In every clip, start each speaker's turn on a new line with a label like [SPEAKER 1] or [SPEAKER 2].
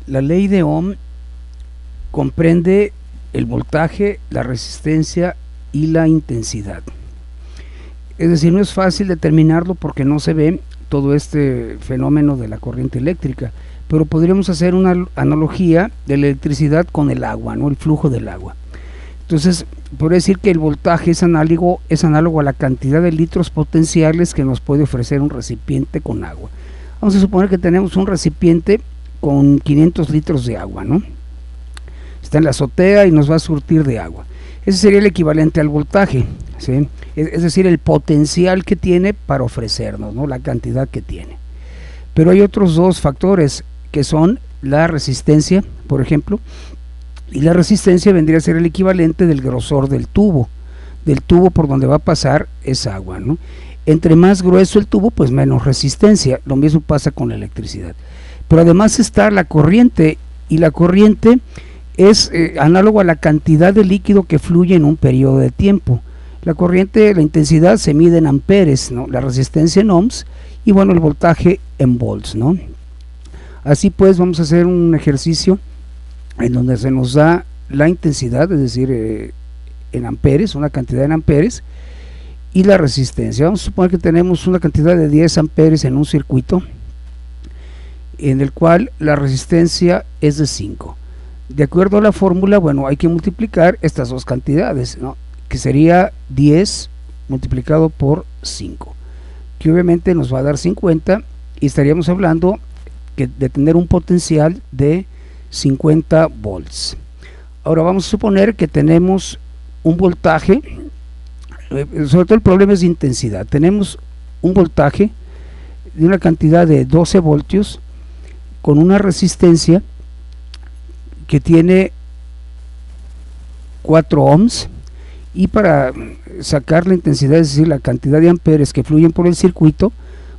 [SPEAKER 1] La ley de Ohm comprende el voltaje, la resistencia y la intensidad. Es decir, no es fácil determinarlo porque no se ve todo este fenómeno de la corriente eléctrica, pero podríamos hacer una analogía de la electricidad con el agua, ¿no? El flujo del agua. Entonces, podría decir que el voltaje es análogo a la cantidad de litros potenciales que nos puede ofrecer un recipiente con agua. Vamos a suponer que tenemos un recipiente con 500 litros de agua, ¿no? Está en la azotea y nos va a surtir de agua. Ese sería el equivalente al voltaje, ¿sí? Es decir, el potencial que tiene para ofrecernos, ¿no? La cantidad que tiene. Pero hay otros dos factores que son la resistencia, por ejemplo, y la resistencia vendría a ser el equivalente del grosor del tubo por donde va a pasar esa agua, ¿no? Entre más grueso el tubo, pues menos resistencia. Lo mismo pasa con la electricidad. Pero además está la corriente, y la corriente es análogo a la cantidad de líquido que fluye en un periodo de tiempo. La corriente, la intensidad se mide en amperes, ¿no? La resistencia en ohms y bueno, el voltaje en volts, ¿no? Así pues, vamos a hacer un ejercicio en donde se nos da la intensidad, es decir, en amperes, una cantidad en amperes, y la resistencia. Vamos a suponer que tenemos una cantidad de 10 amperes en un circuito en el cual la resistencia es de 5. De acuerdo a la fórmula, bueno, hay que multiplicar estas dos cantidades, ¿no? Que sería 10 multiplicado por 5, que obviamente nos va a dar 50, y estaríamos hablando de tener un potencial de 50 volts. Ahora vamos a suponer que tenemos un voltaje, sobre todo el problema es de intensidad. Tenemos un voltaje de una cantidad de 12 voltios con una resistencia que tiene 4 ohms, y para sacar la intensidad, es decir, la cantidad de amperes que fluyen por el circuito,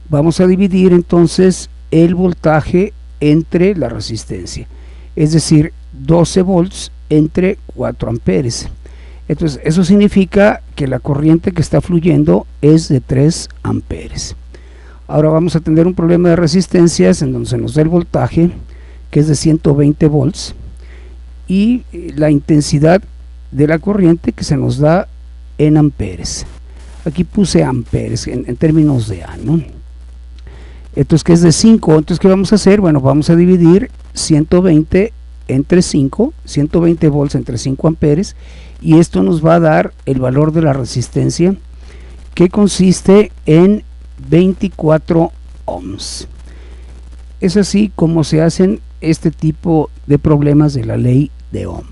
[SPEAKER 1] vamos a dividir entonces el voltaje entre la resistencia, es decir, 12 volts entre 4 amperes. Entonces eso significa que la corriente que está fluyendo es de 3 amperes. Ahora vamos a tener un problema de resistencias en donde se nos da el voltaje, que es de 120 volts, y la intensidad de la corriente que se nos da en amperes. Aquí puse amperes en términos de A, ¿no? Entonces, que es de 5. Entonces, ¿qué vamos a hacer? Bueno, vamos a dividir 120 entre 5, 120 volts entre 5 amperes, y esto nos va a dar el valor de la resistencia, que consiste en 24 ohms. Es así como se hacen este tipo de problemas de la ley de Ohm.